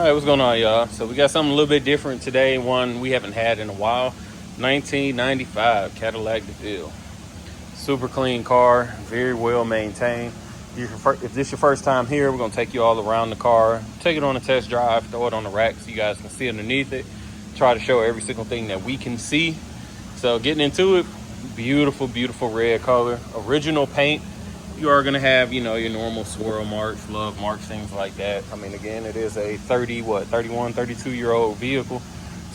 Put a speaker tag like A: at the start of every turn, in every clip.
A: Alright, what's going on, y'all? So we got something a little bit different today, one we haven't had in a while. 1995 Cadillac Deville. Super clean car, very well maintained. If this is your first time here, we're going to take you all around the car, take it on a test drive, throw it on the rack so you guys can see underneath it. Try to show every single thing that we can see. So getting into it, beautiful, beautiful red color. Original paint. You are going to have, you know, your normal swirl marks, love marks, things like that. I mean, again, it is a 31, 32-year-old vehicle.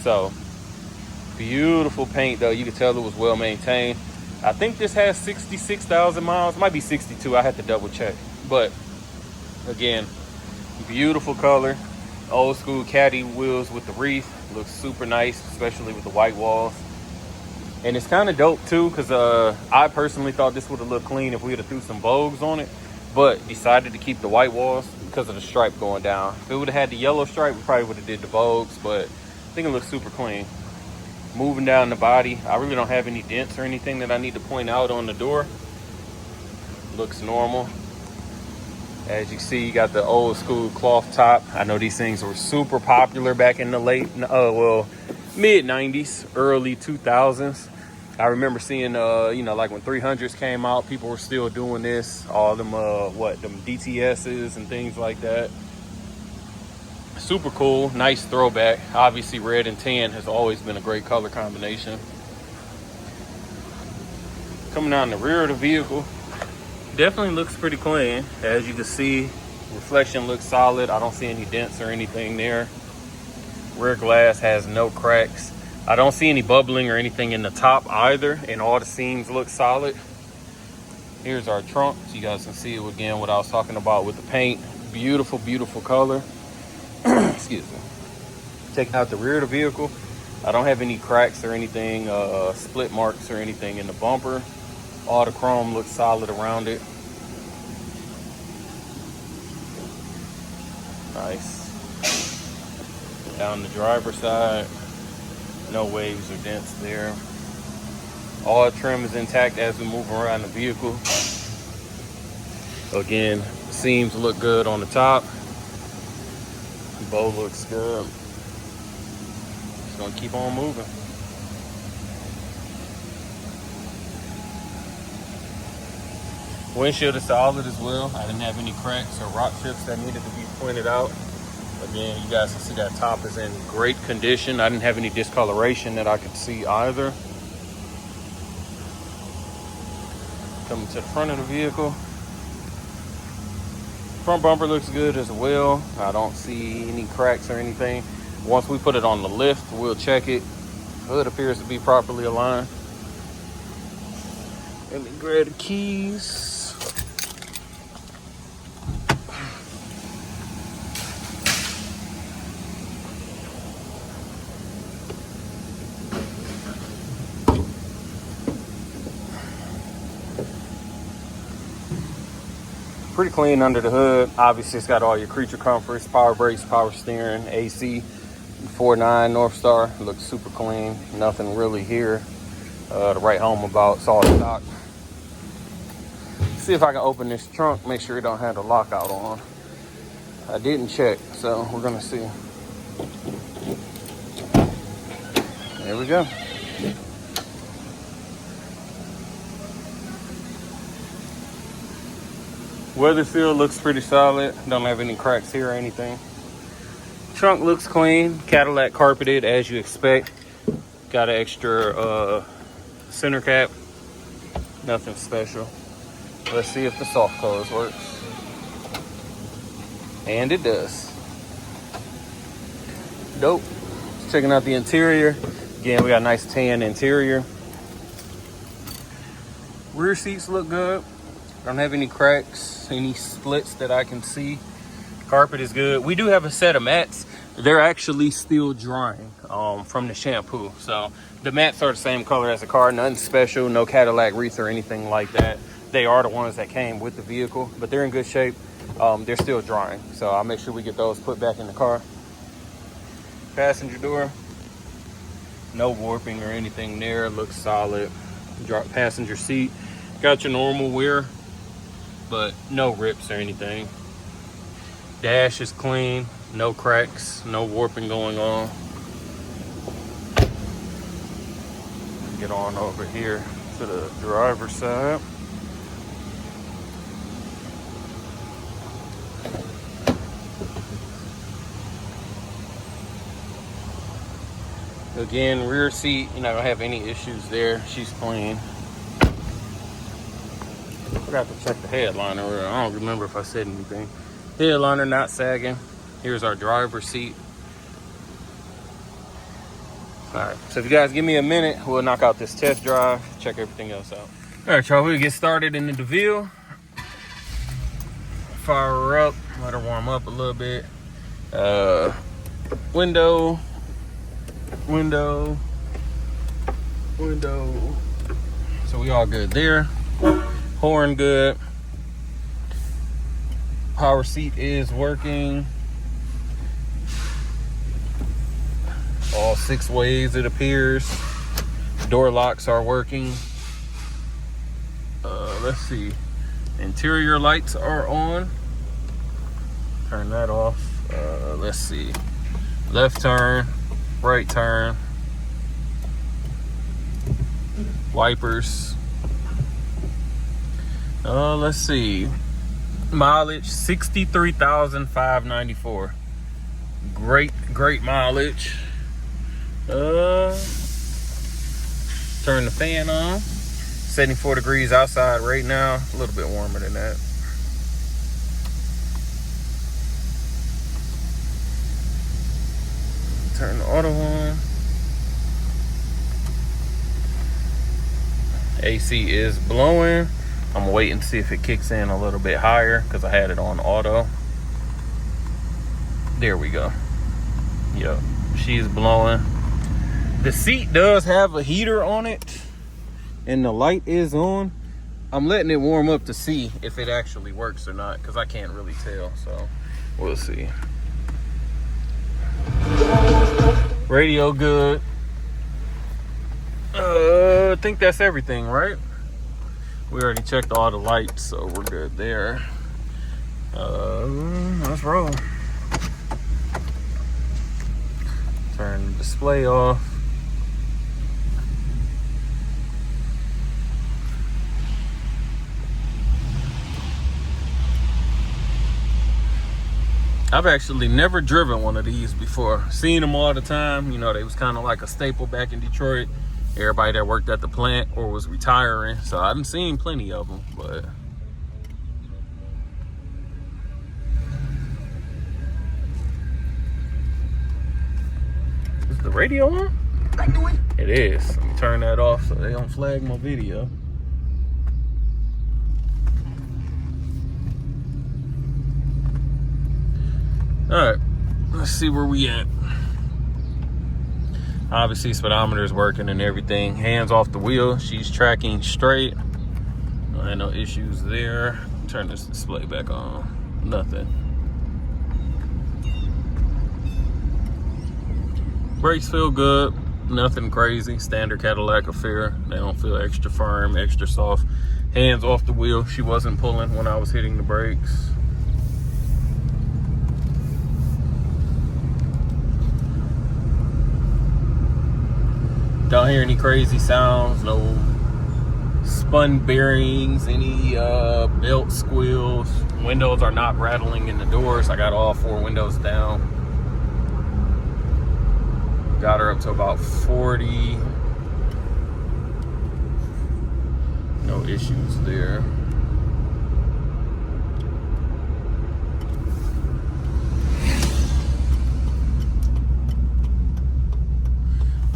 A: So, beautiful paint, though. You can tell it was well maintained. I think this has 66,000 miles. Might be 62. I had to double check. But, again, beautiful color. Old school caddy wheels with the wreath. Looks super nice, especially with the white walls. And it's kind of dope too, because I personally thought this would have looked clean if we would have threw some Vogues on it, but decided to keep the white walls because of the stripe going down. If it would have had the yellow stripe, we probably would have did the Vogues, but I think it looks super clean. Moving down the body, I really don't have any dents or anything that I need to point out on the door. Looks normal. As you see, you got the old school cloth top. I know these things were super popular back in the mid 90s, early 2000s. I remember seeing, you know, like when 300s came out, people were still doing this. All them, them DTSs and things like that. Super cool, nice throwback. Obviously, red and tan has always been a great color combination. Coming out in the rear of the vehicle, definitely looks pretty clean. As you can see, reflection looks solid. I don't see any dents or anything there. Rear glass has no cracks. I don't see any bubbling or anything in the top either, and all the seams look solid. Here's our trunk, so you guys can see it again, what I was talking about with the paint. Beautiful, beautiful color. Excuse me. Checking out the rear of the vehicle. I don't have any cracks or anything, split marks or anything in the bumper. All the chrome looks solid around it. Nice. Down the driver's side, no waves or dents there. All trim is intact as we move around the vehicle. Again, the seams look good on the top. The bow looks good. Just gonna keep on moving. Windshield is solid as well. I didn't have any cracks or rock chips that needed to be pointed out. Again, you guys can see that top is in great condition. I didn't have any discoloration that I could see either. Coming to the front of the vehicle. Front bumper looks good as well. I don't see any cracks or anything. Once we put it on the lift, we'll check it. Hood appears to be properly aligned. Let me grab the keys. Pretty clean under the hood. Obviously, it's got all your creature comforts, power brakes, power steering, AC, 4.9 North Star. Looks super clean. Nothing really here to write home about. It's all stock. See if I can open this trunk, make sure it don't have the lockout on. I didn't check, so we're gonna see. There we go. Weather seal looks pretty solid. Don't have any cracks here or anything. Trunk looks clean. Cadillac carpeted as you expect. Got an extra center cap. Nothing special. Let's see if the soft close works. And it does. Dope. Checking out the interior. Again, we got a nice tan interior. Rear seats look good. Don't have any cracks, any splits that I can see. Carpet is good. We do have a set of mats. They're actually still drying from the shampoo. So the mats are the same color as the car. Nothing special, no Cadillac wreath or anything like that. They are the ones that came with the vehicle, but they're in good shape. They're still drying. So I'll make sure we get those put back in the car. Passenger door. No warping or anything there. Looks solid. Passenger seat. Got your normal wear, but no rips or anything. Dash is clean. No cracks, no warping going on. Get on over here to the driver's side. Again, rear seat, you're not gonna have any issues there. She's clean. Forgot to check the headliner. I don't remember if I said anything. Headliner not sagging. Here's our driver's seat. All right, so if you guys give me a minute, we'll knock out this test drive, check everything else out. All right, y'all, we'll get started in the Deville. Fire her up, let her warm up a little bit. Window. So we all good there. Horn good. Power seat is working. All 6 ways it appears. Door locks are working. Let's see. Interior lights are on. Turn that off. Let's see. Left turn, right turn. Wipers. Let's see. Mileage 63,594. Great mileage. Turn the fan on. 74 degrees outside right now. A little bit warmer than that. Turn the auto on. AC is blowing. I'm waiting to see if it kicks in a little bit higher because I had it on auto. There we go. Yep, she's blowing. The seat does have a heater on it and the light is on. I'm letting it warm up to see if it actually works or not because I can't really tell, so we'll see. Radio good. I think that's everything, right? We already checked all the lights, so we're good there. Let's roll. Turn the display off. I've actually never driven one of these before. Seen them all the time. You know, they was kind of like a staple back in Detroit. Everybody that worked at the plant or was retiring. So I done seen plenty of them, but. Is the radio on? It is. Let me turn that off so they don't flag my video. All right, let's see where we at. Obviously, speedometer is working and everything. Hands off the wheel. She's tracking straight. No issues there. Turn this display back on. Nothing. Brakes feel good. Nothing crazy. Standard Cadillac affair. They don't feel extra firm, extra soft. Hands off the wheel. She wasn't pulling when I was hitting the brakes. Don't hear any crazy sounds, no spun bearings, any belt squeals. Windows are not rattling in the doors. I got all 4 windows down. Got her up to about 40. No issues there.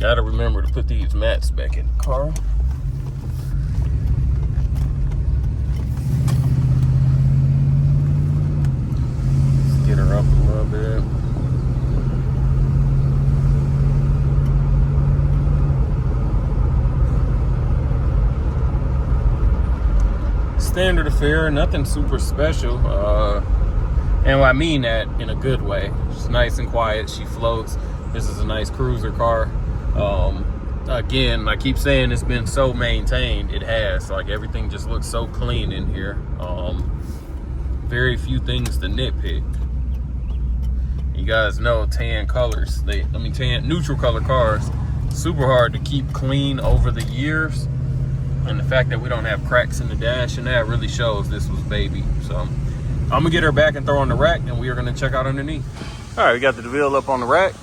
A: Gotta remember to put these mats back in the car. Let's get her up a little bit. Standard affair, nothing super special. And I mean that in a good way. She's nice and quiet, she floats. This is a nice cruiser car. Again, I keep saying it's been so maintained. It has. Like, everything just looks so clean in here. Very few things to nitpick. You guys know tan colors, neutral color cars, super hard to keep clean over the years. And the fact that we don't have cracks in the dash and that really shows this was baby. So I'm gonna get her back and throw on the rack, and we are gonna check out underneath. All right, we got the DeVille up on the rack.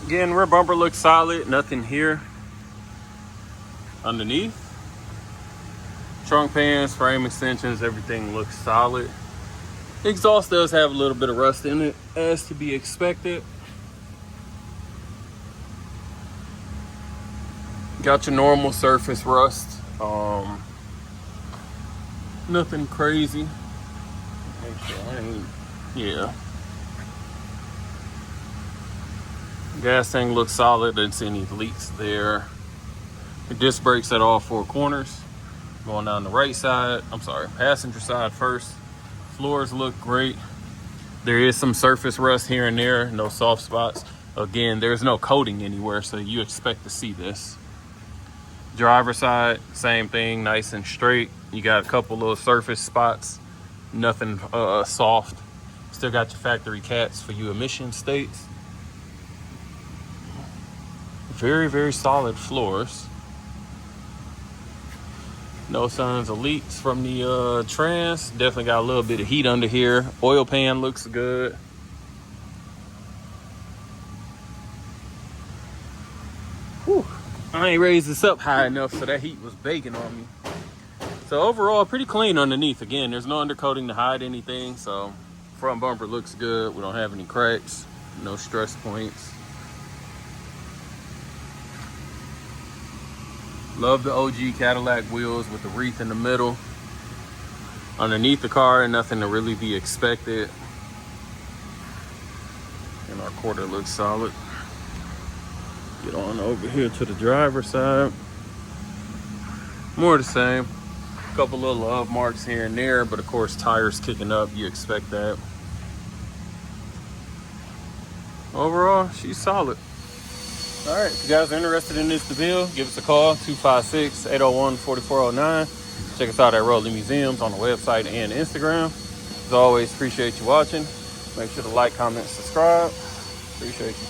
A: Again, rear bumper looks solid, nothing here. Underneath, trunk pans, frame extensions, everything looks solid. Exhaust does have a little bit of rust in it, as to be expected. Got your normal surface rust. Nothing crazy. Yeah. Gas tank looks solid. Didn't see any leaks there. The disc brakes at all four corners. Going down the right side, passenger side first. Floors look great. There is some surface rust here and there, no soft spots. Again, there's no coating anywhere, so you expect to see this. Driver side, same thing, nice and straight. You got a couple little surface spots, nothing soft. Still got your factory cats for you emission states. Very, very solid floors. No signs of leaks from the trans. Definitely got a little bit of heat under here. Oil pan looks good. Whew. I ain't raised this up high enough, so that heat was baking on me. So overall, pretty clean underneath. Again, there's no undercoating to hide anything. So front bumper looks good. We don't have any cracks, no stress points. Love the OG Cadillac wheels with the wreath in the middle. Underneath the car, nothing to really be expected. And our quarter looks solid. Get on over here to the driver's side. More of the same. Couple little love marks here and there, but of course tires kicking up, you expect that. Overall, she's solid. All right, if you guys are interested in this DeVille, give us a call, 256-801-4409. Check us out at Rolling Museums on the website and Instagram. As always, appreciate you watching. Make sure to like, comment, subscribe. Appreciate you.